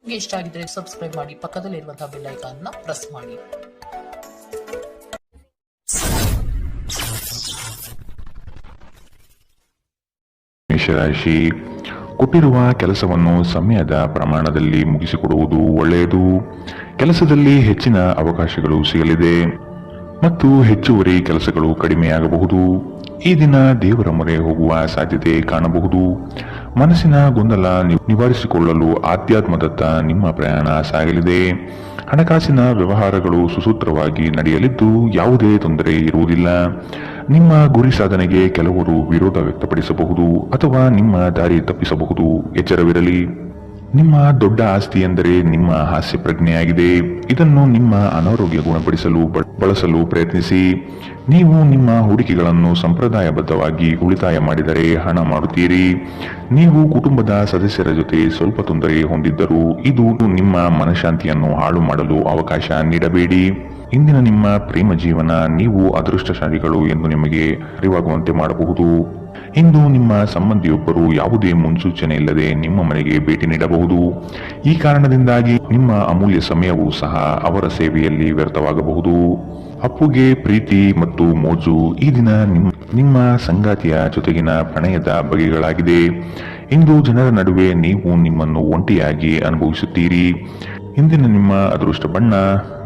ನಿಮಗೆ ಇಷ್ಟ ಆಗಿದ್ರೆ ಸಬ್ಸ್ಕ್ರೈಬ್ ಮಾಡಿ, ಪಕ್ಕದಲ್ಲಿರುವಂತಹ ಬೆಲ್ ಐಕಾನ್ ನ ಪ್ರೆಸ್ ಮಾಡಿ. ಮೇಷರಾಶಿ, ಕೊಟ್ಟಿರುವ ಕೆಲಸವನ್ನು ಸಮಯದ ಪ್ರಮಾಣದಲ್ಲಿ ಮುಗಿಸಿಕೊಡುವುದು ಒಳ್ಳೆಯದು. ಕೆಲಸದಲ್ಲಿ ಹೆಚ್ಚಿನ ಅವಕಾಶಗಳು ಸಿಗಲಿದೆ ಮತ್ತು ಹೆಚ್ಚುವರಿ ಕೆಲಸಗಳು ಕಡಿಮೆಯಾಗಬಹುದು. ಈ ದಿನ ದೇವರ ಮೊರೆ ಹೋಗುವ ಸಾಧ್ಯತೆ ಕಾಣಬಹುದು. ಮನಸ್ಸಿನ ಗೊಂದಲ ನಿವಾರಿಸಿಕೊಳ್ಳಲು ಆಧ್ಯಾತ್ಮದತ್ತ ನಿಮ್ಮ ಪ್ರಯಾಣ ಸಾಗಲಿದೆ. ಹಣಕಾಸಿನ ವ್ಯವಹಾರಗಳು ಸುಸೂತ್ರವಾಗಿ ನಡೆಯಲಿದ್ದು ಯಾವುದೇ ತೊಂದರೆ ಇರುವುದಿಲ್ಲ. ನಿಮ್ಮ ಗುರಿ ಸಾಧನೆಗೆ ಕೆಲವರು ವಿರೋಧ ವ್ಯಕ್ತಪಡಿಸಬಹುದು ಅಥವಾ ನಿಮ್ಮ ದಾರಿ ತಪ್ಪಿಸಬಹುದು. ಎಚ್ಚರವಿರಲಿ. ನಿಮ್ಮ ದೊಡ್ಡ ಆಸ್ತಿ ಎಂದರೆ ನಿಮ್ಮ ಹಾಸ್ಯ ಪ್ರಜ್ಞೆಯಾಗಿದೆ. ಇದನ್ನು ನಿಮ್ಮ ಅನಾರೋಗ್ಯ ಗುಣಪಡಿಸಲು ಬಳಸಲು ಪ್ರಯತ್ನಿಸಿ. ನೀವು ನಿಮ್ಮ ಹೂಡಿಕೆಗಳನ್ನು ಸಂಪ್ರದಾಯಬದ್ಧವಾಗಿ ಉಳಿತಾಯ ಮಾಡಿದರೆ ಹಣ ಮಾಡುತ್ತೀರಿ. ನೀವು ಕುಟುಂಬದ ಸದಸ್ಯರ ಜೊತೆ ಸ್ವಲ್ಪ ತೊಂದರೆ ಹೊಂದಿದ್ದರೂ ಇದು ನಿಮ್ಮ ಮನಃಶಾಂತಿಯನ್ನು ಹಾಳು ಮಾಡಲು ಅವಕಾಶ ನೀಡಬೇಡಿ. ಇಂದಿನ ನಿಮ್ಮ ಪ್ರೇಮ ಜೀವನ ನೀವು ಅದೃಷ್ಟಶಾಲಿಗಳು ಎಂದು ನಿಮಗೆ ಅರಿವಾಗುವಂತೆ ಮಾಡಬಹುದು. ಇಂದು ನಿಮ್ಮ ಸಂಬಂಧಿಯೊಬ್ಬರು ಯಾವುದೇ ಮುನ್ಸೂಚನೆ ಇಲ್ಲದೆ ನಿಮ್ಮ ಮನೆಗೆ ಭೇಟಿ ನೀಡಬಹುದು. ಈ ಕಾರಣದಿಂದಾಗಿ ನಿಮ್ಮ ಅಮೂಲ್ಯ ಸಮಯವೂ ಸಹ ಅವರ ಸೇವೆಯಲ್ಲಿ ವ್ಯರ್ಥವಾಗಬಹುದು. ಅಪ್ಪುಗೆ ಪ್ರೀತಿ ಮತ್ತು ಮೋಜು ಈ ದಿನ ನಿಮ್ಮ ಸಂಗಾತಿಯ ಜೊತೆಗಿನ ಪ್ರಣಯದ ಬಗೆಗಳಾಗಿದೆ. ಇಂದು ಜನರ ನಡುವೆ ನೀವು ನಿಮ್ಮನ್ನು ಒಂಟಿಯಾಗಿ ಅನುಭವಿಸುತ್ತೀರಿ. ಇಂದಿನ ನಿಮ್ಮ ಅದೃಷ್ಟ ಬಣ್ಣ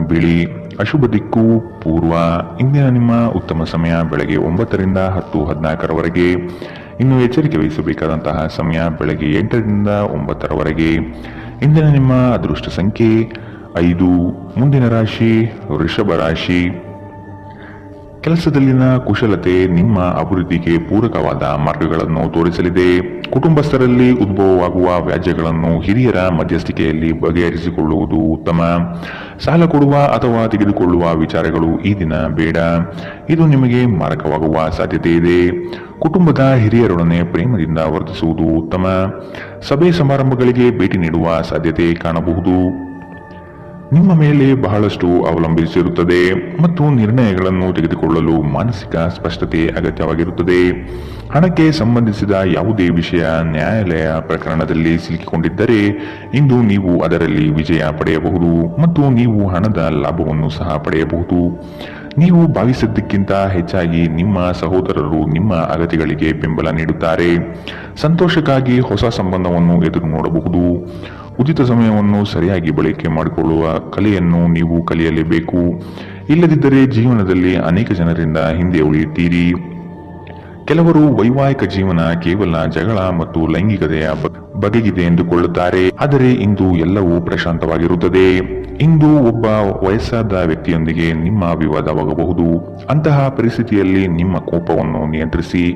ಬಿಳಿ. ಅಶುಭ ದಿಕ್ಕು ಪೂರ್ವ. ಇಂದಿನ ನಿಮ್ಮ ಉತ್ತಮ ಸಮಯ ಬೆಳಗ್ಗೆ 9 ರಿಂದ 10:14 ಇನ್ನು ಎಚ್ಚರಿಕೆ ವಹಿಸಬೇಕಾದಂತಹ ಸಮಯ ಬೆಳಗ್ಗೆ 8 ರಿಂದ 9. ಇಂದಿನ ನಿಮ್ಮ ಅದೃಷ್ಟ ಸಂಖ್ಯೆ 5. ಮುಂದಿನ ರಾಶಿ ವೃಷಭ ರಾಶಿ. ಕೆಲಸದಲ್ಲಿನ ಕುಶಲತೆ ನಿಮ್ಮ ಅಭಿವೃದ್ಧಿಗೆ ಪೂರಕವಾದ ಮಾರ್ಗಗಳನ್ನು ತೋರಿಸಲಿದೆ. ಕುಟುಂಬಸ್ಥರಲ್ಲಿ ಉದ್ಭವವಾಗುವ ವ್ಯಾಜ್ಯಗಳನ್ನು ಹಿರಿಯರ ಮಧ್ಯಸ್ಥಿಕೆಯಲ್ಲಿ ಬಗೆಹರಿಸಿಕೊಳ್ಳುವುದು ಉತ್ತಮ. ಸಾಲ ಕೊಡುವ ಅಥವಾ ತೆಗೆದುಕೊಳ್ಳುವ ವಿಚಾರಗಳು ಈ ದಿನ ಬೇಡ. ಇದು ನಿಮಗೆ ಮಾರಕವಾಗುವ ಸಾಧ್ಯತೆ ಇದೆ. ಕುಟುಂಬದ ಹಿರಿಯರೊಡನೆ ಪ್ರೇಮದಿಂದ ವರ್ತಿಸುವುದು ಉತ್ತಮ. ಸಭೆ ಸಮಾರಂಭಗಳಿಗೆ ಭೇಟಿ ನೀಡುವ ಸಾಧ್ಯತೆ ಕಾಣಬಹುದು. ನಿಮ್ಮ ಮೇಲೆ ಬಹಳಷ್ಟು ಅವಲಂಬಿಸಿರುತ್ತದೆ ಮತ್ತು ನಿರ್ಣಯಗಳನ್ನು ತೆಗೆದುಕೊಳ್ಳಲು ಮಾನಸಿಕ ಸ್ಪಷ್ಟತೆ ಅಗತ್ಯವಾಗಿರುತ್ತದೆ. ಹಣಕ್ಕೆ ಸಂಬಂಧಿಸಿದ ಯಾವುದೇ ವಿಷಯ ನ್ಯಾಯಾಲಯ ಪ್ರಕರಣದಲ್ಲಿ ಸಿಲುಕಿಕೊಂಡಿದ್ದರೆ ಇಂದು ನೀವು ಅದರಲ್ಲಿ ವಿಜಯ ಪಡೆಯಬಹುದು ಮತ್ತು ನೀವು ಹಣದ ಲಾಭವನ್ನು ಸಹ ಪಡೆಯಬಹುದು. ನೀವು ಭಾವಿಸಿದ್ದಕ್ಕಿಂತ ಹೆಚ್ಚಾಗಿ ನಿಮ್ಮ ಸಹೋದರರು ನಿಮ್ಮ ಅಗತ್ಯಗಳಿಗೆ ಬೆಂಬಲ ನೀಡುತ್ತಾರೆ. ಸಂತೋಷಕ್ಕಾಗಿ ಹೊಸ ಸಂಬಂಧವನ್ನು ಎದುರು ನೋಡಬಹುದು. ಉಚಿತ ಸಮಯವನ್ನು ಸರಿಯಾಗಿ ಬಳಕೆ ಮಾಡಿಕೊಳ್ಳುವ ಕಲೆಯನ್ನು ನೀವು ಕಲಿಯಲೇಬೇಕು. ಇಲ್ಲದಿದ್ದರೆ ಜೀವನದಲ್ಲಿ ಅನೇಕ ಜನರಿಂದ ಹಿಂದೆ ಉಳಿಯುತ್ತೀರಿ. ಕೆಲವರು ವೈವಾಹಿಕ ಜೀವನ ಕೇವಲ ಜಗಳ ಮತ್ತು ಲೈಂಗಿಕತೆಯ ಬಗೆಗಿದೆ ಎಂದುಕೊಳ್ಳುತ್ತಾರೆ. ಆದರೆ ಇಂದು ಎಲ್ಲವೂ ಪ್ರಶಾಂತವಾಗಿರುತ್ತದೆ. ಇಂದು ಒಬ್ಬ ವಯಸ್ಸಾದ ವ್ಯಕ್ತಿಯೊಂದಿಗೆ ನಿಮ್ಮ ವಿವಾದವಾಗಬಹುದು. ಅಂತಹ ಪರಿಸ್ಥಿತಿಯಲ್ಲಿ ನಿಮ್ಮ ಕೋಪವನ್ನು ನಿಯಂತ್ರಿಸಿ.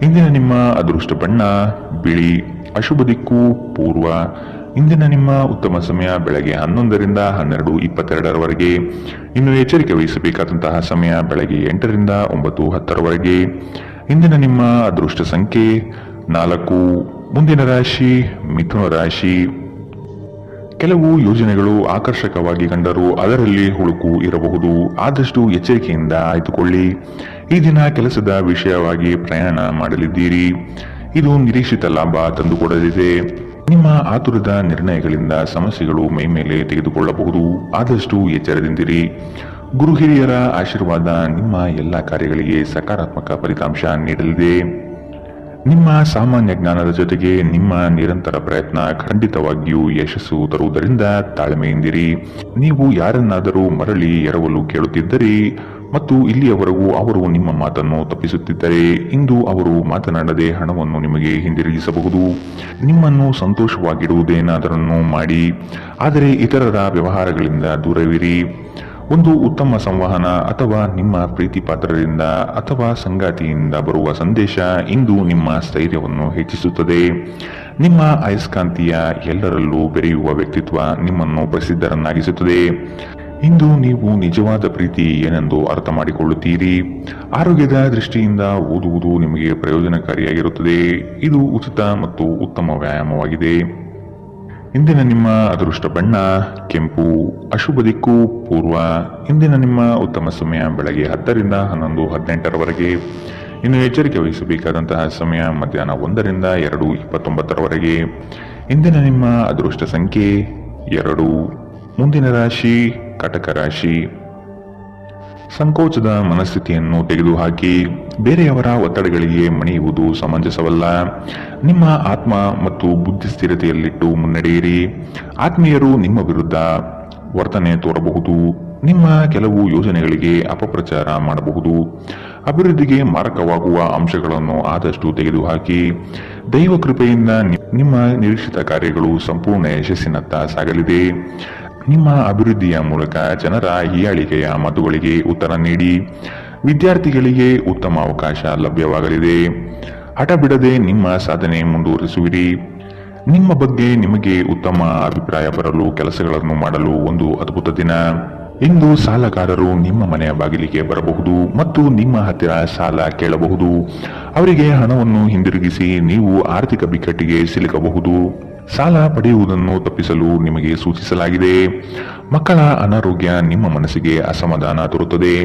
ಇಂದಿನ ನಿಮ್ಮ ಅದೃಷ್ಟ ಬಣ್ಣ ಬಿಳಿ. ಅಶುಭ ದಿಕ್ಕು ಪೂರ್ವ. ಇಂದಿನ ನಿಮ್ಮ ಉತ್ತಮ ಸಮಯ ಬೆಳಗ್ಗೆ 11 ರಿಂದ 12:22. ಇನ್ನು ಎಚ್ಚರಿಕೆ ವಹಿಸಬೇಕಾದಂತಹ ಸಮಯ ಬೆಳಗ್ಗೆ 8 ರಿಂದ 9:10. ಇಂದಿನ ನಿಮ್ಮ ಅದೃಷ್ಟ ಸಂಖ್ಯೆ 4. ಮುಂದಿನ ರಾಶಿ ಮಿಥುನ ರಾಶಿ. ಕೆಲವು ಯೋಜನೆಗಳು ಆಕರ್ಷಕವಾಗಿ ಕಂಡರೂ ಅದರಲ್ಲಿ ಹುಳುಕು ಇರಬಹುದು. ಆದಷ್ಟು ಎಚ್ಚರಿಕೆಯಿಂದ ಆಯ್ದುಕೊಳ್ಳಿ. ಈ ದಿನ ಕೆಲಸದ ವಿಷಯವಾಗಿ ಪ್ರಯಾಣ ಮಾಡಲಿದ್ದೀರಿ. ಇದು ನಿರೀಕ್ಷಿತ ಲಾಭ ತಂದುಕೊಡಲಿದೆ. ನಿಮ್ಮ ಆತುರದ ನಿರ್ಣಯಗಳಿಂದ ಸಮಸ್ಯೆಗಳು ಮೈಮೇಲೆ ತೆಗೆದುಕೊಳ್ಳಬಹುದು. ಆದಷ್ಟು ಎಚ್ಚರದಿಂದಿರಿ. ಗುರು ಹಿರಿಯರ ಆಶೀರ್ವಾದ ನಿಮ್ಮ ಎಲ್ಲ ಕಾರ್ಯಗಳಿಗೆ ಸಕಾರಾತ್ಮಕ ಫಲಿತಾಂಶ ನೀಡಲಿದೆ. ನಿಮ್ಮ ಸಾಮಾನ್ಯ ಜ್ಞಾನದ ಜೊತೆಗೆ ನಿಮ್ಮ ನಿರಂತರ ಪ್ರಯತ್ನ ಖಂಡಿತವಾಗಿಯೂ ಯಶಸ್ಸು ತರುವುದರಿಂದ ತಾಳ್ಮೆಯಿಂದಿರಿ. ನೀವು ಯಾರನ್ನಾದರೂ ಮರಳಿ ಎರವಲು ಕೇಳುತ್ತಿದ್ದರೆ ಮತ್ತು ಇಲ್ಲಿಯವರೆಗೂ ಅವರು ನಿಮ್ಮ ಮಾತನ್ನು ತಪ್ಪಿಸುತ್ತಿದ್ದರೆ ಇಂದು ಅವರು ಮಾತನಾಡದೆ ಹಣವನ್ನು ನಿಮಗೆ ಹಿಂದಿರುಗಿಸಬಹುದು. ನಿಮ್ಮನ್ನು ಸಂತೋಷವಾಗಿಡುವುದೇನಾದರನ್ನು ಮಾಡಿ, ಆದರೆ ಇತರರ ವ್ಯವಹಾರಗಳಿಂದ ದೂರವಿರಿ. ಒಂದು ಉತ್ತಮ ಸಂವಹನ ಅಥವಾ ನಿಮ್ಮ ಪ್ರೀತಿ ಪಾತ್ರರಿಂದ ಅಥವಾ ಸಂಗಾತಿಯಿಂದ ಬರುವ ಸಂದೇಶ ಇಂದು ನಿಮ್ಮ ಸ್ಥೈರ್ಯವನ್ನು ಹೆಚ್ಚಿಸುತ್ತದೆ. ನಿಮ್ಮ ಅಯಸ್ಕಾಂತೀಯ ಎಲ್ಲರಲ್ಲೂ ಬೆರೆಯುವ ವ್ಯಕ್ತಿತ್ವ ನಿಮ್ಮನ್ನು ಪ್ರಸಿದ್ಧರನ್ನಾಗಿಸುತ್ತದೆ. ಇಂದು ನೀವು ನಿಜವಾದ ಪ್ರೀತಿ ಏನೆಂದು ಅರ್ಥ ಮಾಡಿಕೊಳ್ಳುತ್ತೀರಿ. ಆರೋಗ್ಯದ ದೃಷ್ಟಿಯಿಂದ ಓದುವುದು ನಿಮಗೆ ಪ್ರಯೋಜನಕಾರಿಯಾಗಿರುತ್ತದೆ. ಇದು ಉಚಿತ ಮತ್ತು ಉತ್ತಮ ವ್ಯಾಯಾಮವಾಗಿದೆ. ಇಂದಿನ ನಿಮ್ಮ ಅದೃಷ್ಟ ಬಣ್ಣ ಕೆಂಪು. ಅಶುಭ ದಿಕ್ಕು ಪೂರ್ವ. ಇಂದಿನ ನಿಮ್ಮ ಉತ್ತಮ ಸಮಯ ಬೆಳಗ್ಗೆ 10 ರಿಂದ 11:18. ಇನ್ನು ಎಚ್ಚರಿಕೆ ವಹಿಸಬೇಕಾದಂತಹ ಸಮಯ ಮಧ್ಯಾಹ್ನ 1 ರಿಂದ 2:29. ಇಂದಿನ ನಿಮ್ಮ ಅದೃಷ್ಟ ಸಂಖ್ಯೆ 2. ಮುಂದಿನ ರಾಶಿ ಕಟಕ ರಾಶಿ. ಸಂಕೋಚದ ಮನಸ್ಥಿತಿಯನ್ನು ತೆಗೆದುಹಾಕಿ ಬೇರೆಯವರ ಒತ್ತಡಗಳಿಗೆ ಮಣಿಯುವುದು ಸಮಂಜಸವಲ್ಲ. ನಿಮ್ಮ ಆತ್ಮ ಮತ್ತು ಬುದ್ಧಿ ಸ್ಥಿರತೆಯಲ್ಲಿಟ್ಟು ಮುನ್ನಡೆಯಿರಿ. ಆತ್ಮೀಯರು ನಿಮ್ಮ ವಿರುದ್ಧ ವರ್ತನೆ ತೋರಬಹುದು. ನಿಮ್ಮ ಕೆಲವು ಯೋಜನೆಗಳಿಗೆ ಅಪಪ್ರಚಾರ ಮಾಡಬಹುದು. ಅಭಿವೃದ್ಧಿಗೆ ಮಾರಕವಾಗುವ ಅಂಶಗಳನ್ನು ಆದಷ್ಟು ತೆಗೆದುಹಾಕಿ. ದೈವ ಕೃಪೆಯಿಂದ ನಿಮ್ಮ ನಿರೀಕ್ಷಿತ ಕಾರ್ಯಗಳು ಸಂಪೂರ್ಣ ಯಶಸ್ಸಿನತ್ತ ಸಾಗಲಿದೆ. ನಿಮ್ಮ ಅಭಿವೃದ್ಧಿಯ ಮೂಲಕ ಜನರ ಹೀಯಾಳಿಕೆಯ ಮಾತುಗಳಿಗೆ ಉತ್ತರ ನೀಡಿ. ವಿದ್ಯಾರ್ಥಿಗಳಿಗೆ ಉತ್ತಮ ಅವಕಾಶ ಲಭ್ಯವಾಗಲಿದೆ. ಹಠ ಬಿಡದೆ ನಿಮ್ಮ ಸಾಧನೆ ಮುಂದುವರಿಸುವಿರಿ. ನಿಮ್ಮ ಬಗ್ಗೆ ನಿಮಗೆ ಉತ್ತಮ ಅಭಿಪ್ರಾಯ ಬರಲು ಕೆಲಸಗಳನ್ನು ಮಾಡಲು ಒಂದು ಅದ್ಭುತ ದಿನ. ಇಂದು ಸಾಲಗಾರರು ನಿಮ್ಮ ಮನೆಯ ಬಾಗಿಲಿಗೆ ಬರಬಹುದು ಮತ್ತು ನಿಮ್ಮ ಹತ್ತಿರ ಸಾಲ ಕೇಳಬಹುದು. ಅವರಿಗೆ ಹಣವನ್ನು ಹಿಂದಿರುಗಿಸಿ ನೀವು ಆರ್ಥಿಕ ಬಿಕ್ಕಟ್ಟಿಗೆ ಸಿಲುಕಬಹುದು. ಸಾಲ ಪಡೆಯುವುದನ್ನು ತಪ್ಪಿಸಲು ನಿಮಗೆ ಸೂಚಿಸಲಾಗಿದೆ. ಮಕ್ಕಳ ಅನಾರೋಗ್ಯ ನಿಮ್ಮ ಮನಸ್ಸಿಗೆ ಅಸಮಾಧಾನ ತರುತ್ತದೆ.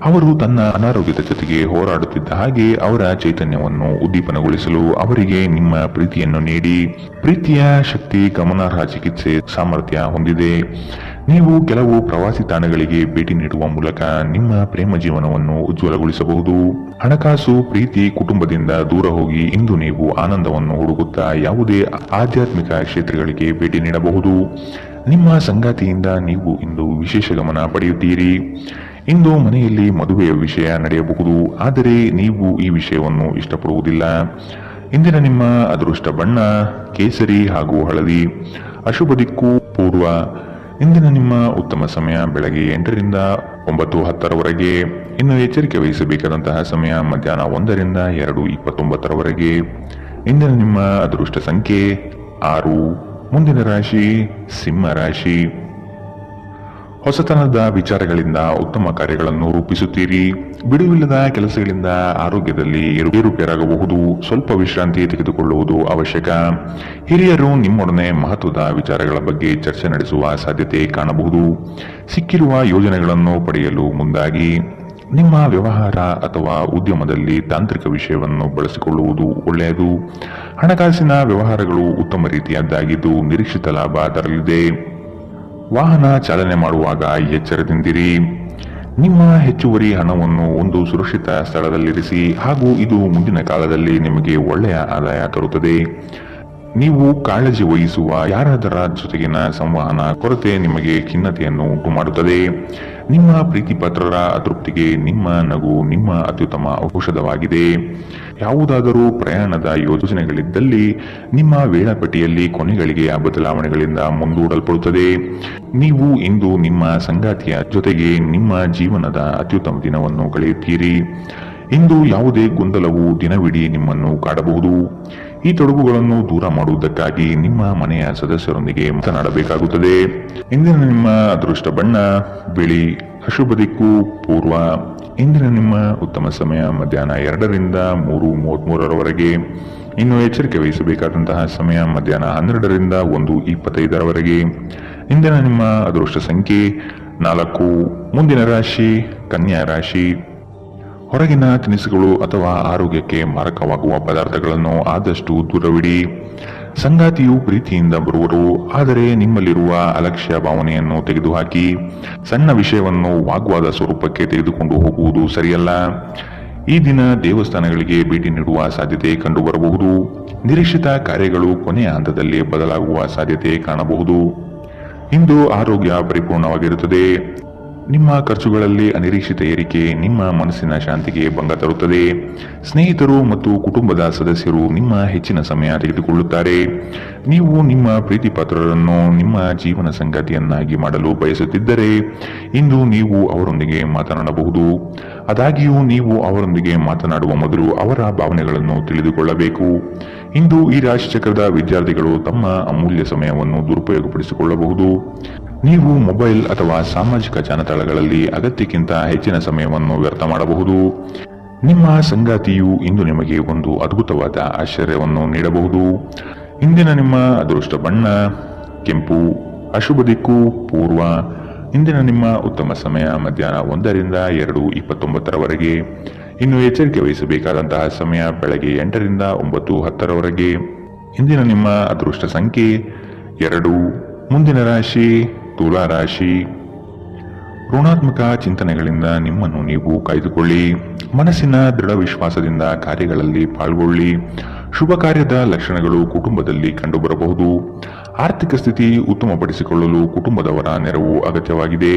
ಅವರು ತನ್ನ ಅನಾರೋಗ್ಯದ ಜೊತೆಗೆ ಹೋರಾಡುತ್ತಿದ್ದ ಹಾಗೆ ಅವರ ಚೈತನ್ಯವನ್ನು ಉದ್ದೀಪನಗೊಳಿಸಲು ಅವರಿಗೆ ನಿಮ್ಮ ಪ್ರೀತಿಯನ್ನು ನೀಡಿ. ಪ್ರೀತಿಯ ಶಕ್ತಿ ಗಮನಾರ್ಹ ಚಿಕಿತ್ಸೆ ಸಾಮರ್ಥ್ಯ ಹೊಂದಿದೆ. ನೀವು ಕೆಲವು ಪ್ರವಾಸಿ ತಾಣಗಳಿಗೆ ಭೇಟಿ ನೀಡುವ ಮೂಲಕ ನಿಮ್ಮ ಪ್ರೇಮ ಜೀವನವನ್ನು ಉಜ್ವಲಗೊಳಿಸಬಹುದು. ಹಣಕಾಸು, ಪ್ರೀತಿ, ಕುಟುಂಬದಿಂದ ದೂರ ಹೋಗಿ ಇಂದು ನೀವು ಆನಂದವನ್ನು ಹುಡುಕುತ್ತಾ ಯಾವುದೇ ಆಧ್ಯಾತ್ಮಿಕ ಕ್ಷೇತ್ರಗಳಿಗೆ ಭೇಟಿ ನೀಡಬಹುದು. ನಿಮ್ಮ ಸಂಗಾತಿಯಿಂದ ನೀವು ಇಂದು ವಿಶೇಷ ಗಮನ ಪಡೆಯುತ್ತೀರಿ. ಇಂದು ಮನೆಯಲ್ಲಿ ಮದುವೆಯ ವಿಷಯ ನಡೆಯಬಹುದು, ಆದರೆ ನೀವು ಈ ವಿಷಯವನ್ನು ಇಷ್ಟಪಡುವುದಿಲ್ಲ. ಇಂದಿನ ನಿಮ್ಮ ಅದೃಷ್ಟ ಬಣ್ಣ ಕೇಸರಿ ಹಾಗೂ ಹಳದಿ. ಅಶುಭ ದಿಕ್ಕು ಪೂರ್ವ. ಇಂದಿನ ನಿಮ್ಮ ಉತ್ತಮ ಸಮಯ ಬೆಳಗ್ಗೆ 8 ರಿಂದ 9:10ರವರೆಗೆ. ಇನ್ನು ಎಚ್ಚರಿಕೆ ವಹಿಸಬೇಕಾದಂತಹ ಸಮಯ ಮಧ್ಯಾಹ್ನ 1 ರಿಂದ 2:29ರವರೆಗೆ. ಇಂದಿನ ನಿಮ್ಮ ಅದೃಷ್ಟ ಸಂಖ್ಯೆ 6. ಮುಂದಿನ ರಾಶಿ ಸಿಂಹ ರಾಶಿ. ಹೊಸತನದ ವಿಚಾರಗಳಿಂದ ಉತ್ತಮ ಕಾರ್ಯಗಳನ್ನು ರೂಪಿಸುತ್ತೀರಿ. ಬಿಡುವಿಲ್ಲದ ಕೆಲಸಗಳಿಂದ ಆರೋಗ್ಯದಲ್ಲಿ ಏರುಪೇರಾಗಬಹುದು. ಸ್ವಲ್ಪ ವಿಶ್ರಾಂತಿ ತೆಗೆದುಕೊಳ್ಳುವುದು ಅವಶ್ಯಕ. ಹಿರಿಯರು ನಿಮ್ಮೊಡನೆ ಮಹತ್ವದ ವಿಚಾರಗಳ ಬಗ್ಗೆ ಚರ್ಚೆ ನಡೆಸುವ ಸಾಧ್ಯತೆ ಕಾಣಬಹುದು. ಸಿಕ್ಕಿರುವ ಯೋಜನೆಗಳನ್ನು ಪಡೆಯಲು ಮುಂದಾಗಿ. ನಿಮ್ಮ ವ್ಯವಹಾರ ಅಥವಾ ಉದ್ಯಮದಲ್ಲಿ ತಾಂತ್ರಿಕ ವಿಷಯವನ್ನು ಬಳಸಿಕೊಳ್ಳುವುದು ಒಳ್ಳೆಯದು. ಹಣಕಾಸಿನ ವ್ಯವಹಾರಗಳು ಉತ್ತಮ ರೀತಿಯದ್ದಾಗಿದ್ದು ನಿರೀಕ್ಷಿತ ಲಾಭ ತರಲಿದೆ. ವಾಹನ ಚಾಲನೆ ಮಾಡುವಾಗ ಎಚ್ಚರದಿಂದಿರಿ. ನಿಮ್ಮ ಹೆಚ್ಚುವರಿ ಹಣವನ್ನು ಒಂದು ಸುರಕ್ಷಿತ ಸ್ಥಳದಲ್ಲಿರಿಸಿ ಹಾಗೂ ಇದು ಮುಂದಿನ ಕಾಲದಲ್ಲಿ ನಿಮಗೆ ಒಳ್ಳೆಯ ಆದಾಯ ತರುತ್ತದೆ. ನೀವು ಕಾಳಜಿ ವಹಿಸುವ ಯಾರಾದರ ಜೊತೆಗಿನ ಸಂವಹನ ಕೊರತೆ ನಿಮಗೆ ಖಿನ್ನತೆಯನ್ನು ಉಂಟು ಮಾಡುತ್ತದೆ. ನಿಮ್ಮ ಪ್ರೀತಿ ಪಾತ್ರರ ಅತೃಪ್ತಿಗೆ ನಿಮ್ಮ ನಗು ನಿಮ್ಮ ಅತ್ಯುತ್ತಮ ಔಷಧವಾಗಿದೆ. ಯಾವುದಾದರೂ ಪ್ರಯಾಣದ ಯೋಜನೆಗಳಿದ್ದಲ್ಲಿ ನಿಮ್ಮ ವೇಳಾಪಟ್ಟಿಯಲ್ಲಿ ಕೊನೆಗಳಿಗೆಯ ಬದಲಾವಣೆಗಳಿಂದ ಮುಂದೂಡಲ್ಪಡುತ್ತದೆ. ನೀವು ಇಂದು ನಿಮ್ಮ ಸಂಗಾತಿಯ ಜೊತೆಗೆ ನಿಮ್ಮ ಜೀವನದ ಅತ್ಯುತ್ತಮ ದಿನವನ್ನು ಕಳೆಯುತ್ತೀರಿ. ಇಂದು ಯಾವುದೇ ಗೊಂದಲವು ದಿನವಿಡೀ ನಿಮ್ಮನ್ನು ಕಾಡಬಹುದು. ಈ ತೊಡಗುಗಳನ್ನು ದೂರ ಮಾಡುವುದಕ್ಕಾಗಿ ನಿಮ್ಮ ಮನೆಯ ಸದಸ್ಯರೊಂದಿಗೆ ಮಾತನಾಡಬೇಕಾಗುತ್ತದೆ. ಇಂದಿನ ನಿಮ್ಮ ಅದೃಷ್ಟ ಬಣ್ಣ ಬಿಳಿ. ಅಶುಭ ದಿಕ್ಕು ಪೂರ್ವ. ಇಂದಿನ ನಿಮ್ಮ ಉತ್ತಮ ಸಮಯ ಮಧ್ಯಾಹ್ನ 2 ರಿಂದ 3:33ರವರೆಗೆ. ಇನ್ನು ಎಚ್ಚರಿಕೆ ವಹಿಸಬೇಕಾದಂತಹ ಸಮಯ ಮಧ್ಯಾಹ್ನ 12 ರಿಂದ 1:25ರವರೆಗೆ. ಇಂದಿನ ನಿಮ್ಮ ಅದೃಷ್ಟ ಸಂಖ್ಯೆ 4. ಮುಂದಿನ ರಾಶಿ ಕನ್ಯಾ ರಾಶಿ. ಹೊರಗಿನ ತಿನಿಸುಗಳು ಅಥವಾ ಆರೋಗ್ಯಕ್ಕೆ ಮಾರಕವಾಗುವ ಪದಾರ್ಥಗಳನ್ನು ಆದಷ್ಟು ದೂರವಿಡಿ. ಸಂಗಾತಿಯು ಪ್ರೀತಿಯಿಂದ ಬರುವರು, ಆದರೆ ನಿಮ್ಮಲ್ಲಿರುವ ಅಲಕ್ಷ್ಯ ಭಾವನೆಯನ್ನು ತೆಗೆದುಹಾಕಿ. ಸಣ್ಣ ವಿಷಯವನ್ನು ವಾಗ್ವಾದ ಸ್ವರೂಪಕ್ಕೆ ತೆಗೆದುಕೊಂಡು ಹೋಗುವುದು ಸರಿಯಲ್ಲ. ಈ ದಿನ ದೇವಸ್ಥಾನಗಳಿಗೆ ಭೇಟಿ ನೀಡುವ ಸಾಧ್ಯತೆ ಕಂಡುಬರಬಹುದು. ನಿರೀಕ್ಷಿತ ಕಾರ್ಯಗಳು ಕೊನೆಯ ಹಂತದಲ್ಲಿ ಬದಲಾಗುವ ಸಾಧ್ಯತೆ ಕಾಣಬಹುದು. ಇಂದು ಆರೋಗ್ಯ ಪರಿಪೂರ್ಣವಾಗಿರುತ್ತದೆ. ನಿಮ್ಮ ಖರ್ಚುಗಳಲ್ಲಿ ಅನಿರೀಕ್ಷಿತ ಏರಿಕೆ ನಿಮ್ಮ ಮನಸ್ಸಿನ ಶಾಂತಿಗೆ ಭಂಗ ತರುತ್ತದೆ. ಸ್ನೇಹಿತರು ಮತ್ತು ಕುಟುಂಬದ ಸದಸ್ಯರು ನಿಮ್ಮ ಹೆಚ್ಚಿನ ಸಮಯ ತೆಗೆದುಕೊಳ್ಳುತ್ತಾರೆ. ನೀವು ನಿಮ್ಮ ಪ್ರೀತಿ ಪಾತ್ರರನ್ನು ನಿಮ್ಮ ಜೀವನ ಸಂಗಾತಿಯನ್ನಾಗಿ ಮಾಡಲು ಬಯಸುತ್ತಿದ್ದರೆ ಇಂದು ನೀವು ಅವರೊಂದಿಗೆ ಮಾತನಾಡಬಹುದು. ಆದಾಗ್ಯೂ ನೀವು ಅವರೊಂದಿಗೆ ಮಾತನಾಡುವ ಮೊದಲು ಅವರ ಭಾವನೆಗಳನ್ನು ತಿಳಿದುಕೊಳ್ಳಬೇಕು. ಇಂದು ಈ ರಾಶಿಚಕ್ರದ ವಿದ್ಯಾರ್ಥಿಗಳು ತಮ್ಮ ಅಮೂಲ್ಯ ಸಮಯವನ್ನು ದುರುಪಯೋಗಪಡಿಸಿಕೊಳ್ಳಬಹುದು. ನೀವು ಮೊಬೈಲ್ ಅಥವಾ ಸಾಮಾಜಿಕ ಜಾಲತಾಣಗಳಲ್ಲಿ ಅಗತ್ಯಕ್ಕಿಂತ ಹೆಚ್ಚಿನ ಸಮಯವನ್ನು ವ್ಯರ್ಥ ಮಾಡಬಹುದು. ನಿಮ್ಮ ಸಂಗಾತಿಯು ಇಂದು ನಿಮಗೆ ಒಂದು ಅದ್ಭುತವಾದ ಆಶ್ಚರ್ಯವನ್ನು ನೀಡಬಹುದು. ಇಂದಿನ ನಿಮ್ಮ ಅದೃಷ್ಟ ಬಣ್ಣ ಕೆಂಪು. ಅಶುಭ ದಿಕ್ಕು ಪೂರ್ವ. ಇಂದಿನ ನಿಮ್ಮ ಉತ್ತಮ ಸಮಯ ಮಧ್ಯಾಹ್ನ 1 ರಿಂದ 2:29ರವರೆಗೆ. ಇನ್ನು ಎಚ್ಚರಿಕೆ ವಹಿಸಬೇಕಾದಂತಹ ಸಮಯ ಬೆಳಗ್ಗೆ 8 ರಿಂದ 9:10ರವರೆಗೆ. ಇಂದಿನ ನಿಮ್ಮ ಅದೃಷ್ಟ ಸಂಖ್ಯೆ 2. ಮುಂದಿನ ರಾಶಿ ತುಲಾ ರಾಶಿ. ಋಣಾತ್ಮಕ ಚಿಂತನೆಗಳಿಂದ ನಿಮ್ಮನ್ನು ನೀವು ಕಾಯ್ದುಕೊಳ್ಳಿ. ಮನಸ್ಸಿನ ದೃಢ ವಿಶ್ವಾಸದಿಂದ ಕಾರ್ಯಗಳಲ್ಲಿ ಪಾಲ್ಗೊಳ್ಳಿ. ಶುಭ ಕಾರ್ಯದ ಲಕ್ಷಣಗಳು ಕುಟುಂಬದಲ್ಲಿ ಕಂಡುಬರಬಹುದು. ಆರ್ಥಿಕ ಸ್ಥಿತಿ ಉತ್ತಮಪಡಿಸಿಕೊಳ್ಳಲು ಕುಟುಂಬದವರ ನೆರವು ಅಗತ್ಯವಾಗಿದೆ.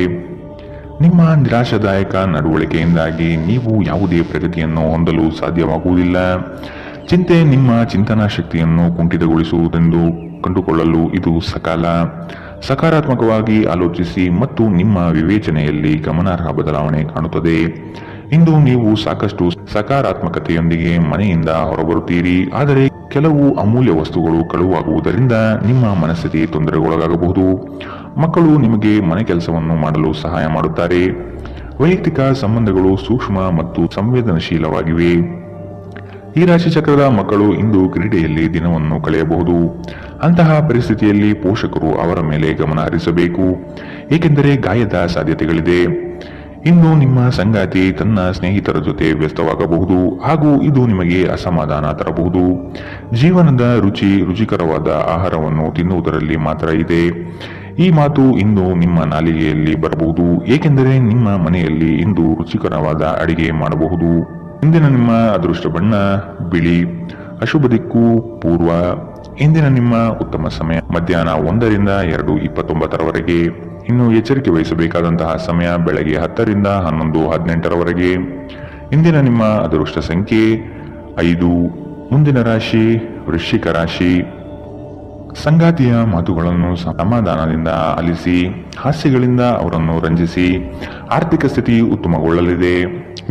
ನಿಮ್ಮ ನಿರಾಶಾದಾಯಕ ನಡವಳಿಕೆಯಿಂದಾಗಿ ನೀವು ಯಾವುದೇ ಪ್ರಗತಿಯನ್ನು ಹೊಂದಲು ಸಾಧ್ಯವಾಗುವುದಿಲ್ಲ. ಚಿಂತೆ ನಿಮ್ಮ ಚಿಂತನಾ ಶಕ್ತಿಯನ್ನು ಕುಂಠಿತಗೊಳಿಸುವುದೆಂದು ಕಂಡುಕೊಳ್ಳಲು ಇದು ಸಕಾಲ. ಸಕಾರಾತ್ಮಕವಾಗಿ ಆಲೋಚಿಸಿ ಮತ್ತು ನಿಮ್ಮ ವಿವೇಚನೆಯಲ್ಲಿ ಗಮನಾರ್ಹ ಬದಲಾವಣೆ ಕಾಣುತ್ತದೆ. ಇಂದು ನೀವು ಸಾಕಷ್ಟು ಸಕಾರಾತ್ಮಕತೆಯೊಂದಿಗೆ ಮನೆಯಿಂದ ಹೊರಬರುತ್ತೀರಿ. ಆದರೆ ಕೆಲವು ಅಮೂಲ್ಯ ವಸ್ತುಗಳು ಕಳುವಾಗುವುದರಿಂದ ನಿಮ್ಮ ಮನಸ್ಥಿತಿ ತೊಂದರೆಗೊಳಗಾಗಬಹುದು. ಮಕ್ಕಳು ನಿಮಗೆ ಮನೆ ಕೆಲಸವನ್ನು ಮಾಡಲು ಸಹಾಯ ಮಾಡುತ್ತಾರೆ. ವೈಯಕ್ತಿಕ ಸಂಬಂಧಗಳು ಸೂಕ್ಷ್ಮ ಮತ್ತು ಸಂವೇದನಶೀಲವಾಗಿವೆ. ಈ ರಾಶಿ ಚಕ್ರದ ಮಕ್ಕಳು ಇಂದು ಕ್ರೀಡೆಯಲ್ಲಿ ದಿನವನ್ನು ಕಳೆಯಬಹುದು. ಅಂತಹ ಪರಿಸ್ಥಿತಿಯಲ್ಲಿ ಪೋಷಕರು ಅವರ ಮೇಲೆ ಗಮನ ಹರಿಸಬೇಕು, ಏಕೆಂದರೆ ಗಾಯದ ಸಾಧ್ಯತೆಗಳಿದೆ. ಇಂದು ನಿಮ್ಮ ಸಂಗಾತಿ ತನ್ನ ಸ್ನೇಹಿತರ ಜೊತೆ ವ್ಯಸ್ತವಾಗಬಹುದು ಹಾಗೂ ಇದು ನಿಮಗೆ ಅಸಮಾಧಾನ ತರಬಹುದು. ಜೀವನದ ರುಚಿಕರವಾದ ಆಹಾರವನ್ನು ತಿನ್ನುವುದರಲ್ಲಿ ಮಾತ್ರ ಇದೆ. ಈ ಮಾತು ಇಂದು ನಿಮ್ಮ ನಾಲಿಗೆಯಲ್ಲಿ ಬರಬಹುದು, ಏಕೆಂದರೆ ನಿಮ್ಮ ಮನೆಯಲ್ಲಿ ಇಂದು ರುಚಿಕರವಾದ ಅಡಿಗೆ ಮಾಡಬಹುದು. ಇಂದಿನ ನಿಮ್ಮ ಅದೃಷ್ಟ ಬಣ್ಣ ಬಿಳಿ. ಅಶುಭ ದಿಕ್ಕು ಪೂರ್ವ. ಇಂದಿನ ನಿಮ್ಮ ಉತ್ತಮ ಸಮಯ ಮಧ್ಯಾಹ್ನ 1 ರಿಂದ 2:29 ಇನ್ನು ಎಚ್ಚರಿಕೆ ವಹಿಸಬೇಕಾದಂತಹ ಸಮಯ ಬೆಳಗ್ಗೆ 10 ರಿಂದ 11:18 ಇಂದಿನ ನಿಮ್ಮ ಅದೃಷ್ಟ ಸಂಖ್ಯೆ 5. ಮುಂದಿನ ರಾಶಿ ವೃಶ್ಚಿಕ ರಾಶಿ. ಸಂಗಾತಿಯ ಮಾತುಗಳನ್ನು ಸಮಾಧಾನದಿಂದ ಆಲಿಸಿ. ಹಾಸ್ಯಗಳಿಂದ ಅವರನ್ನು ರಂಜಿಸಿ. ಆರ್ಥಿಕ ಸ್ಥಿತಿ ಉತ್ತಮಗೊಳ್ಳಲಿದೆ.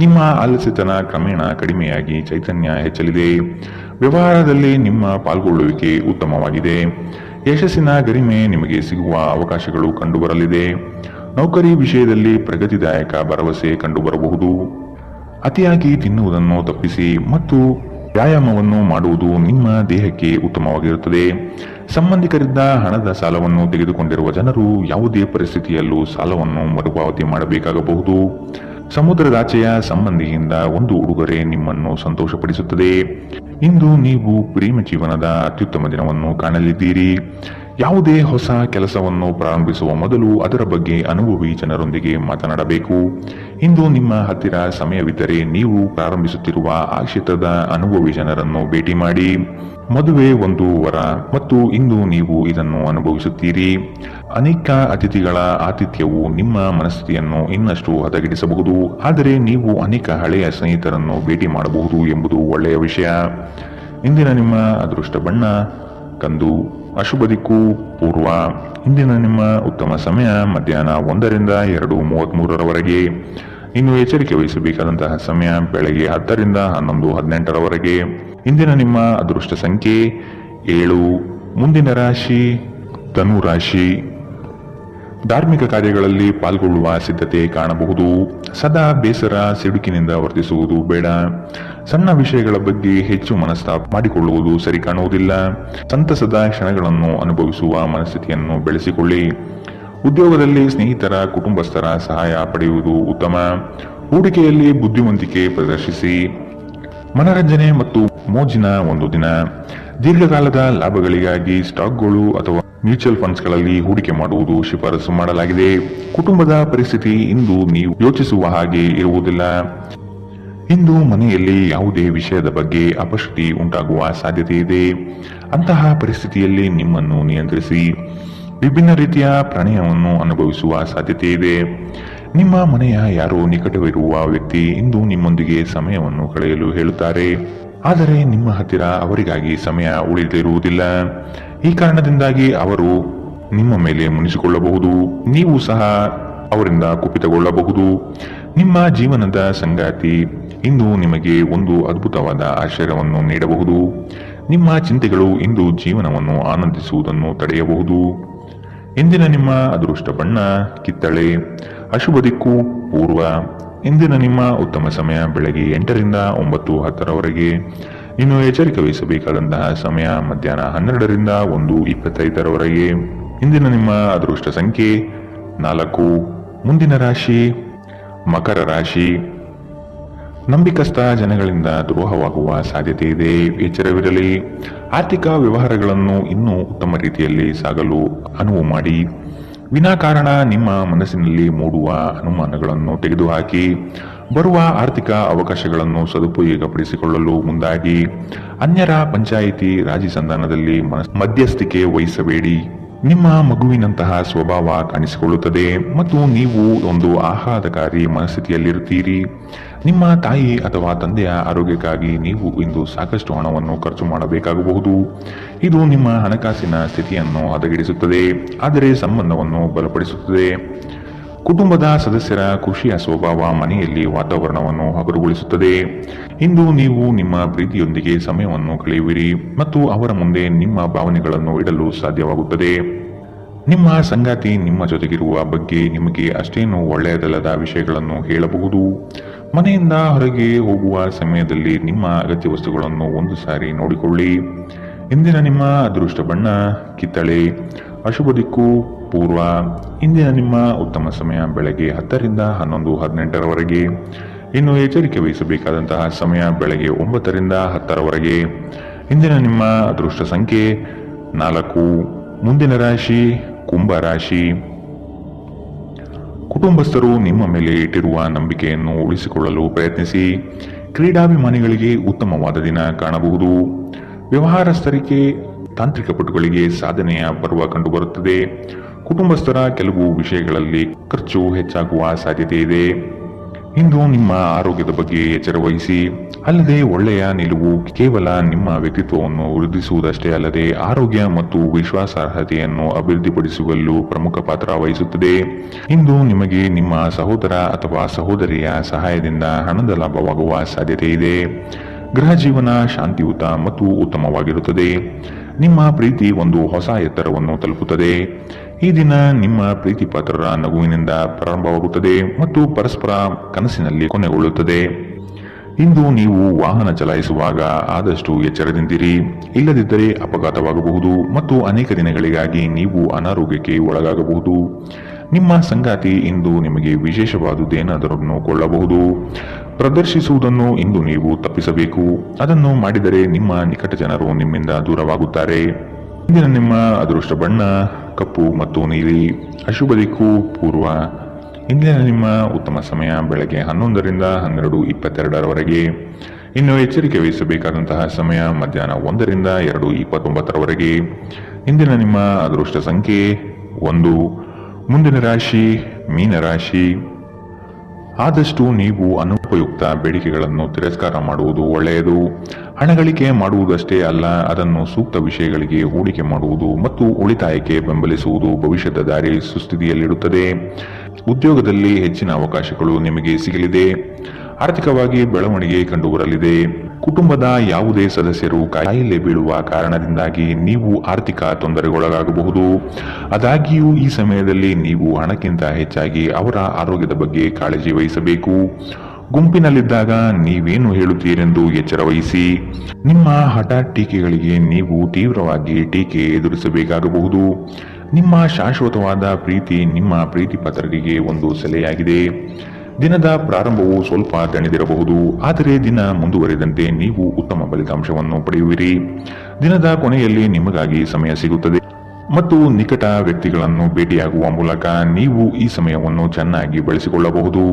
ನಿಮ್ಮ ಆಲಸ್ಯತನ ಕ್ರಮೇಣ ಕಡಿಮೆಯಾಗಿ ಚೈತನ್ಯ ಹೆಚ್ಚಲಿದೆ. ವ್ಯವಹಾರದಲ್ಲಿ ನಿಮ್ಮ ಪಾಲ್ಗೊಳ್ಳುವಿಕೆ ಉತ್ತಮವಾಗಿದೆ. ಯಶಸ್ಸಿನ ಗರಿಮೆ ನಿಮಗೆ ಸಿಗುವ ಅವಕಾಶಗಳು ಕಂಡುಬರಲಿದೆ. ನೌಕರಿ ವಿಷಯದಲ್ಲಿ ಪ್ರಗತಿದಾಯಕ ಭರವಸೆ ಕಂಡುಬರಬಹುದು. ಅತಿಯಾಗಿ ತಿನ್ನುವುದನ್ನು ತಪ್ಪಿಸಿ ಮತ್ತು ವ್ಯಾಯಾಮವನ್ನು ಮಾಡುವುದು ನಿಮ್ಮ ದೇಹಕ್ಕೆ ಉತ್ತಮವಾಗಿರುತ್ತದೆ. ಸಂಬಂಧಿಕರಿಂದ ಹಣದ ಸಾಲವನ್ನು ತೆಗೆದುಕೊಂಡಿರುವ ಜನರು ಯಾವುದೇ ಪರಿಸ್ಥಿತಿಯಲ್ಲೂ ಸಾಲವನ್ನು ಮರುಪಾವತಿ ಮಾಡಬೇಕಾಗಬಹುದು. ಸಮುದ್ರದಾಚೆಯ ಸಂಬಂಧಿಯಿಂದ ಒಂದು ಉಡುಗೊರೆ ನಿಮ್ಮನ್ನು ಸಂತೋಷಪಡಿಸುತ್ತದೆ. ಇಂದು ನೀವು ಪ್ರೇಮ ಜೀವನದ ಅತ್ಯುತ್ತಮ ದಿನವನ್ನು ಕಾಣಲಿದ್ದೀರಿ. ಯಾವುದೇ ಹೊಸ ಕೆಲಸವನ್ನು ಪ್ರಾರಂಭಿಸುವ ಮೊದಲು ಅದರ ಬಗ್ಗೆ ಅನುಭವಿ ಜನರೊಂದಿಗೆ ಮಾತನಾಡಬೇಕು. ಇಂದು ನಿಮ್ಮ ಹತ್ತಿರ ಸಮಯವಿದ್ದರೆ ನೀವು ಪ್ರಾರಂಭಿಸುತ್ತಿರುವ ಆ ಕ್ಷೇತ್ರದ ಅನುಭವಿ ಜನರನ್ನು ಭೇಟಿ ಮಾಡಿ. ಮದುವೆ ಒಂದು ವರ ಮತ್ತು ಇಂದು ನೀವು ಇದನ್ನು ಅನುಭವಿಸುತ್ತೀರಿ. ಅನೇಕ ಅತಿಥಿಗಳ ಆತಿಥ್ಯವು ನಿಮ್ಮ ಮನಸ್ಥಿತಿಯನ್ನು ಇನ್ನಷ್ಟು ಹದಗೆಡಿಸಬಹುದು. ಆದರೆ ನೀವು ಅನೇಕ ಹಳೆಯ ಸ್ನೇಹಿತರನ್ನು ಭೇಟಿ ಮಾಡಬಹುದು ಎಂಬುದು ಒಳ್ಳೆಯ ವಿಷಯ. ಇಂದಿನ ನಿಮ್ಮ ಅದೃಷ್ಟ ಬಣ್ಣ ಕಂದು. ಅಶುಭ ದಿಕ್ಕು ಪೂರ್ವ. ಇಂದಿನ ನಿಮ್ಮ ಉತ್ತಮ ಸಮಯ ಮಧ್ಯಾಹ್ನ 1 ರಿಂದ 2:33 ಇನ್ನು ಎಚ್ಚರಿಕೆ ವಹಿಸಬೇಕಾದಂತಹ ಸಮಯ ಬೆಳಗ್ಗೆ 10 ರಿಂದ 11:18 ಇಂದಿನ ನಿಮ್ಮ ಅದೃಷ್ಟ ಸಂಖ್ಯೆ 7. ಮುಂದಿನ ರಾಶಿ ಧನು ರಾಶಿ. ಧಾರ್ಮಿಕ ಕಾರ್ಯಗಳಲ್ಲಿ ಪಾಲ್ಗೊಳ್ಳುವ ಸಿದ್ಧತೆ ಕಾಣಬಹುದು. ಸದಾ ಬೇಸರ ಸಿಡುಕಿನಿಂದ ವರ್ತಿಸುವುದು ಬೇಡ. ಸಣ್ಣ ವಿಷಯಗಳ ಬಗ್ಗೆ ಹೆಚ್ಚು ಮನಸ್ತಾಪ ಮಾಡಿಕೊಳ್ಳುವುದು ಸರಿ ಕಾಣುವುದಿಲ್ಲ. ಸಂತಸದ ಕ್ಷಣಗಳನ್ನು ಅನುಭವಿಸುವ ಮನಸ್ಥಿತಿಯನ್ನು ಬೆಳೆಸಿಕೊಳ್ಳಿ. ಉದ್ಯೋಗದಲ್ಲಿ ಸ್ನೇಹಿತರ ಕುಟುಂಬಸ್ಥರ ಸಹಾಯ ಪಡೆಯುವುದು ಉತ್ತಮ. ಹೂಡಿಕೆಯಲ್ಲಿ ಬುದ್ಧಿವಂತಿಕೆ ಪ್ರದರ್ಶಿಸಿ. ಮನರಂಜನೆ ಮತ್ತು ಮೋಜಿನ ಒಂದು ದಿನ. ದೀರ್ಘಕಾಲದ ಲಾಭಗಳಿಗಾಗಿ ಸ್ಟಾಕ್ಗಳು ಅಥವಾ ಮ್ಯೂಚುವಲ್ ಫಂಡ್ಸ್ಗಳಲ್ಲಿ ಹೂಡಿಕೆ ಮಾಡುವುದು ಶಿಫಾರಸು ಮಾಡಲಾಗಿದೆ. ಕುಟುಂಬದ ಪರಿಸ್ಥಿತಿ ಇಂದು ನೀವು ಯೋಚಿಸುವ ಹಾಗೆ ಇರುವುದಿಲ್ಲ. ಇಂದು ಮನೆಯಲ್ಲಿ ಯಾವುದೇ ವಿಷಯದ ಬಗ್ಗೆ ಅಪಶ್ರುತಿ ಉಂಟಾಗುವ ಸಾಧ್ಯತೆ ಇದೆ. ಅಂತಹ ಪರಿಸ್ಥಿತಿಯಲ್ಲಿ ನಿಮ್ಮನ್ನು ನಿಯಂತ್ರಿಸಿ. ವಿಭಿನ್ನ ರೀತಿಯ ಪ್ರಣಯವನ್ನು ಅನುಭವಿಸುವ ಸಾಧ್ಯತೆ ಇದೆ. ನಿಮ್ಮ ಮನೆಯ ಯಾರೋ ನಿಕಟವಿರುವ ವ್ಯಕ್ತಿ ಇಂದು ನಿಮ್ಮೊಂದಿಗೆ ಸಮಯವನ್ನು ಕಳೆಯಲು ಹೇಳುತ್ತಾರೆ. ಆದರೆ ನಿಮ್ಮ ಹತ್ತಿರ ಅವರಿಗಾಗಿ ಸಮಯ ಉಳಿದಿರುವುದಿಲ್ಲ. ಈ ಕಾರಣದಿಂದಾಗಿ ಅವರು ನಿಮ್ಮ ಮೇಲೆ ಮುನಿಸಿಕೊಳ್ಳಬಹುದು. ನೀವು ಸಹ ಅವರಿಂದ ಕುಪಿತಗೊಳ್ಳಬಹುದು. ನಿಮ್ಮ ಜೀವನದ ಸಂಗಾತಿ ಇಂದು ನಿಮಗೆ ಒಂದು ಅದ್ಭುತವಾದ ಆಶ್ಚರ್ಯವನ್ನು ನೀಡಬಹುದು. ನಿಮ್ಮ ಚಿಂತೆಗಳು ಇಂದು ಜೀವನವನ್ನು ಆನಂದಿಸುವುದನ್ನು ತಡೆಯಬಹುದು. ಇಂದಿನ ನಿಮ್ಮ ಅದೃಷ್ಟ ಬಣ್ಣ ಕಿತ್ತಳೆ. ಅಶುಭ ದಿಕ್ಕು ಪೂರ್ವ. ಇಂದಿನ ನಿಮ್ಮ ಉತ್ತಮ ಸಮಯ ಬೆಳಗ್ಗೆ 8 ರಿಂದ 9:10 ಇನ್ನು ಎಚ್ಚರಿಕೆ ವಹಿಸಬೇಕಾದಂತಹ ಸಮಯ ಮಧ್ಯಾಹ್ನ 12 ರಿಂದ 1:25 ಇಂದಿನ ನಿಮ್ಮ ಅದೃಷ್ಟ ಸಂಖ್ಯೆ 4. ಮುಂದಿನ ರಾಶಿ ಮಕರ ರಾಶಿ. ನಂಬಿಕಸ್ಥ ಜನಗಳಿಂದ ದ್ರೋಹವಾಗುವ ಸಾಧ್ಯತೆ ಇದೆ, ಎಚ್ಚರವಿರಲಿ. ಆರ್ಥಿಕ ವ್ಯವಹಾರಗಳನ್ನು ಇನ್ನೂ ಉತ್ತಮ ರೀತಿಯಲ್ಲಿ ಸಾಗಲು ಅನುವು ಮಾಡಿ. ವಿನಾಕಾರಣ ನಿಮ್ಮ ಮನಸ್ಸಿನಲ್ಲಿ ಮೂಡುವ ಅನುಮಾನಗಳನ್ನು ತೆಗೆದುಹಾಕಿ ಬರುವ ಆರ್ಥಿಕ ಅವಕಾಶಗಳನ್ನು ಸದುಪಯೋಗಪಡಿಸಿಕೊಳ್ಳಲು ಮುಂದಾಗಿ. ಅನ್ಯರ ಪಂಚಾಯಿತಿ ರಾಜಿ ಸಂಧಾನದಲ್ಲಿ ಮಧ್ಯಸ್ಥಿಕೆ ವಹಿಸಬೇಡಿ. ನಿಮ್ಮ ಮಗುವಿನಂತಹ ಸ್ವಭಾವ ಕಾಣಿಸಿಕೊಳ್ಳುತ್ತದೆ ಮತ್ತು ನೀವು ಒಂದು ಆಹ್ಲಾದಕಾರಿ ಮನಸ್ಥಿತಿಯಲ್ಲಿರುತ್ತೀರಿ. ನಿಮ್ಮ ತಾಯಿ ಅಥವಾ ತಂದೆಯ ಆರೋಗ್ಯಕ್ಕಾಗಿ ನೀವು ಇಂದು ಸಾಕಷ್ಟು ಹಣವನ್ನು ಖರ್ಚು ಮಾಡಬೇಕಾಗಬಹುದು. ಇದು ನಿಮ್ಮ ಹಣಕಾಸಿನ ಸ್ಥಿತಿಯನ್ನು ಹದಗೆಡಿಸುತ್ತದೆ, ಆದರೆ ಸಂಬಂಧವನ್ನು ಬಲಪಡಿಸುತ್ತದೆ. ಕುಟುಂಬದ ಸದಸ್ಯರ ಖುಷಿಯ ಸ್ವಭಾವ ಮನೆಯಲ್ಲಿ ವಾತಾವರಣವನ್ನು ಹಗುರಗೊಳಿಸುತ್ತದೆ. ಇಂದು ನೀವು ನಿಮ್ಮ ಪ್ರೀತಿಯೊಂದಿಗೆ ಸಮಯವನ್ನು ಕಳೆಯುವಿರಿ ಮತ್ತು ಅವರ ಮುಂದೆ ನಿಮ್ಮ ಭಾವನೆಗಳನ್ನು ಇಡಲು ಸಾಧ್ಯವಾಗುತ್ತದೆ. ನಿಮ್ಮ ಸಂಗಾತಿ ನಿಮ್ಮ ಜೊತೆಗಿರುವ ಬಗ್ಗೆ ನಿಮಗೆ ಅಷ್ಟೇನು ಒಳ್ಳೆಯದಲ್ಲದ ವಿಷಯಗಳನ್ನು ಹೇಳಬಹುದು. ಮನೆಯಿಂದ ಹೊರಗೆ ಹೋಗುವ ಸಮಯದಲ್ಲಿ ನಿಮ್ಮ ಅಗತ್ಯ ವಸ್ತುಗಳನ್ನು ಒಂದು ಸಾರಿ ನೋಡಿಕೊಳ್ಳಿ. ಇಂದಿನ ನಿಮ್ಮ ಅದೃಷ್ಟ ಬಣ್ಣ ಕಿತ್ತಳೆ, ಅಶುಭ ದಿಕ್ಕು ಪೂರ್ವ. ಇಂದಿನ ನಿಮ್ಮ ಉತ್ತಮ ಸಮಯ ಬೆಳಗ್ಗೆ 10ರಿಂದ 11:18ರವರೆಗೆ. ಇನ್ನು ಎಚ್ಚರಿಕೆ ವಹಿಸಬೇಕಾದಂತಹ ಸಮಯ ಬೆಳಗ್ಗೆ 9ರಿಂದ 10ರವರೆಗೆ. ಇಂದಿನ ನಿಮ್ಮ ಅದೃಷ್ಟ ಸಂಖ್ಯೆ 4. ಮುಂದಿನ ರಾಶಿ ಕುಂಭ ರಾಶಿ. ಕುಟುಂಬಸ್ಥರು ನಿಮ್ಮ ಮೇಲೆ ಇಟ್ಟಿರುವ ನಂಬಿಕೆಯನ್ನು ಉಳಿಸಿಕೊಳ್ಳಲು ಪ್ರಯತ್ನಿಸಿ. ಕ್ರೀಡಾಭಿಮಾನಿಗಳಿಗೆ ಉತ್ತಮವಾದ ದಿನ ಕಾಣಬಹುದು. ವ್ಯವಹಾರಸ್ಥರಿಗೆ ತಾಂತ್ರಿಕ ಪಟುಗಳಿಗೆ ಸಾಧನೆಯ ಪರ್ವ ಕಂಡುಬರುತ್ತದೆ. ಕುಟುಂಬಸ್ಥರ ಕೆಲವು ವಿಷಯಗಳಲ್ಲಿ ಖರ್ಚು ಹೆಚ್ಚಾಗುವ ಸಾಧ್ಯತೆ ಇದೆ. ಇಂದು ನಿಮ್ಮ ಆರೋಗ್ಯದ ಬಗ್ಗೆ ಎಚ್ಚರ ವಹಿಸಿ. ಅಲ್ಲದೆ ಒಳ್ಳೆಯ ನಿಲುವು ಕೇವಲ ನಿಮ್ಮ ವ್ಯಕ್ತಿತ್ವವನ್ನು ವೃದ್ಧಿಸುವುದಷ್ಟೇ ಅಲ್ಲದೆ ಆರೋಗ್ಯ ಮತ್ತು ವಿಶ್ವಾಸಾರ್ಹತೆಯನ್ನು ಅಭಿವೃದ್ಧಿಪಡಿಸುವಲ್ಲೂ ಪ್ರಮುಖ ಪಾತ್ರ ವಹಿಸುತ್ತದೆ. ಇಂದು ನಿಮಗೆ ನಿಮ್ಮ ಸಹೋದರ ಅಥವಾ ಸಹೋದರಿಯ ಸಹಾಯದಿಂದ ಹಣದ ಲಾಭವಾಗುವ ಸಾಧ್ಯತೆ ಇದೆ. ಗೃಹ ಜೀವನ ಶಾಂತಿಯುತ ಮತ್ತು ಉತ್ತಮವಾಗಿರುತ್ತದೆ. ನಿಮ್ಮ ಪ್ರೀತಿ ಒಂದು ಹೊಸ ಎತ್ತರವನ್ನು ತಲುಪುತ್ತದೆ. ಈ ದಿನ ನಿಮ್ಮ ಪ್ರೀತಿ ಪಾತ್ರರ ನಗುವಿನಿಂದ ಪ್ರಾರಂಭವಾಗುತ್ತದೆ ಮತ್ತು ಪರಸ್ಪರ ಕನಸಿನಲ್ಲಿ ಕೊನೆಗೊಳ್ಳುತ್ತದೆ. ಇಂದು ನೀವು ವಾಹನ ಚಲಾಯಿಸುವಾಗ ಆದಷ್ಟು ಎಚ್ಚರದಿಂದಿರಿ, ಇಲ್ಲದಿದ್ದರೆ ಅಪಘಾತವಾಗಬಹುದು ಮತ್ತು ಅನೇಕ ದಿನಗಳಿಗಾಗಿ ನೀವು ಅನಾರೋಗ್ಯಕ್ಕೆ ಒಳಗಾಗಬಹುದು. ನಿಮ್ಮ ಸಂಗಾತಿ ಇಂದು ನಿಮಗೆ ವಿಶೇಷವಾದುದೇನಾದರನ್ನು ಕೊಳ್ಳಬಹುದು. ಪ್ರದರ್ಶಿಸುವುದನ್ನು ಇಂದು ನೀವು ತಪ್ಪಿಸಬೇಕು. ಅದನ್ನು ಮಾಡಿದರೆ ನಿಮ್ಮ ನಿಕಟ ಜನರು ನಿಮ್ಮಿಂದ ದೂರವಾಗುತ್ತಾರೆ. ಇಂದಿನ ನಿಮ್ಮ ಅದೃಷ್ಟ ಬಣ್ಣ ಕಪ್ಪು ಮತ್ತು ನೀಲಿ, ಅಶುಭ ದಿಕ್ಕು ಪೂರ್ವ. ಇಂದಿನ ನಿಮ್ಮ ಉತ್ತಮ ಸಮಯ ಬೆಳಗ್ಗೆ 11ರಿಂದ 12:22ರವರೆಗೆ. ಇನ್ನು ಎಚ್ಚರಿಕೆ ವಹಿಸಬೇಕಾದಂತಹ ಸಮಯ ಮಧ್ಯಾಹ್ನ 1ರಿಂದ 2:29ರವರೆಗೆ. ಇಂದಿನ ನಿಮ್ಮ ಅದೃಷ್ಟ ಸಂಖ್ಯೆ 1. ಮುಂದಿನ ರಾಶಿ ಮೀನರಾಶಿ. ಆದಷ್ಟು ನೀವು ಅನುಪಯುಕ್ತ ಬೇಡಿಕೆಗಳನ್ನು ತಿರಸ್ಕಾರ ಮಾಡುವುದು ಒಳ್ಳೆಯದು. ಹಣ ಗಳಿಕೆ ಮಾಡುವುದಷ್ಟೇ ಅಲ್ಲ, ಅದನ್ನು ಸೂಕ್ತ ವಿಷಯಗಳಿಗೆ ಹೂಡಿಕೆ ಮಾಡುವುದು ಮತ್ತು ಉಳಿತಾಯಕ್ಕೆ ಬೆಂಬಲಿಸುವುದು ಭವಿಷ್ಯದ ದಾರಿ ಸುಸ್ಥಿತಿಯಲ್ಲಿಡುತ್ತದೆ. ಉದ್ಯೋಗದಲ್ಲಿ ಹೆಚ್ಚಿನ ಅವಕಾಶಗಳು ನಿಮಗೆ ಸಿಗಲಿದೆ. ಆರ್ಥಿಕವಾಗಿ ಬೆಳವಣಿಗೆ ಕಂಡುಬರಲಿದೆ. ಕುಟುಂಬದ ಯಾವುದೇ ಸದಸ್ಯರು ಕಾಯಿಲೆ ಬೀಳುವ ಕಾರಣದಿಂದಾಗಿ ನೀವು ಆರ್ಥಿಕ ತೊಂದರೆಗೊಳಗಾಗಬಹುದು. ಆದಾಗ್ಯೂ ಈ ಸಮಯದಲ್ಲಿ ನೀವು ಹಣಕ್ಕಿಂತ ಹೆಚ್ಚಾಗಿ ಅವರ ಆರೋಗ್ಯದ ಬಗ್ಗೆ ಕಾಳಜಿ ವಹಿಸಬೇಕು. ಗುಂಪಿನಲ್ಲಿದ್ದಾಗ ನೀವೇನು ಹೇಳುತ್ತೀರೆಂದು ಎಚ್ಚರ ವಹಿಸಿ. ನಿಮ್ಮ ಹಠಾತ್ ಟೀಕೆಗಳಿಗೆ ನೀವು ತೀವ್ರವಾಗಿ ಟೀಕೆ ಎದುರಿಸಬೇಕಾಗಬಹುದು. ನಿಮ್ಮ ಶಾಶ್ವತವಾದ ಪ್ರೀತಿ ನಿಮ್ಮ ಪ್ರೀತಿ ಪಾತ್ರರಿಗೆ ಒಂದು ಸೆಲೆಯಾಗಿದೆ. ದಿನದ ಪ್ರಾರಂಭವು ಸ್ವಲ್ಪ ದಣಿದಿರಬಹುದು, ಆದರೆ ದಿನ ಮುಂದುವರಿದಂತೆ ನೀವು ಉತ್ತಮ ಫಲಿತಾಂಶವನ್ನು ಪಡೆಯುವಿರಿ. ದಿನದ ಕೊನೆಯಲ್ಲಿ ನಿಮಗಾಗಿ ಸಮಯ ಸಿಗುತ್ತದೆ ಮತ್ತು ನಿಕಟ ವ್ಯಕ್ತಿಗಳನ್ನು ಭೇಟಿಯಾಗುವ ಮೂಲಕ ನೀವು ಈ ಸಮಯವನ್ನು ಚೆನ್ನಾಗಿ ಬಳಸಿಕೊಳ್ಳಬಹುದು.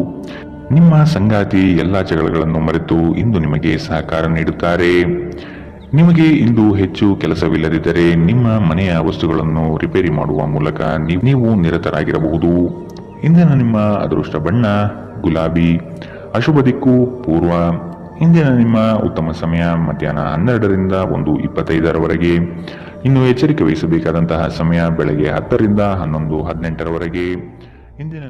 ನಿಮ್ಮ ಸಂಗಾತಿ ಎಲ್ಲ ಜಗಳಗಳನ್ನು ಮರೆತು ಇಂದು ನಿಮಗೆ ಸಹಕಾರ ನೀಡುತ್ತಾರೆ. ನಿಮಗೆ ಇಂದು ಹೆಚ್ಚು ಕೆಲಸವಿಲ್ಲದಿದ್ದರೆ ನಿಮ್ಮ ಮನೆಯ ವಸ್ತುಗಳನ್ನು ರಿಪೇರಿ ಮಾಡುವ ಮೂಲಕ ನೀವು ನಿರತರಾಗಿರಬಹುದು. ಇಂದಿನ ನಿಮ್ಮ ಅದೃಷ್ಟ ಬಣ್ಣ ಗುಲಾಬಿ, ಅಶುಭ ದಿಕ್ಕು ಪೂರ್ವ. ಇಂದಿನ ನಿಮ್ಮ ಉತ್ತಮ ಸಮಯ ಮಧ್ಯಾಹ್ನ 12ರಿಂದ 1:25ರವರೆಗೆ. ಇನ್ನು ಎಚ್ಚರಿಕೆ ವಹಿಸಬೇಕಾದಂತಹ ಸಮಯ ಬೆಳಗ್ಗೆ 10ರಿಂದ 11:18ರವರೆಗೆ. ಇಂದಿನ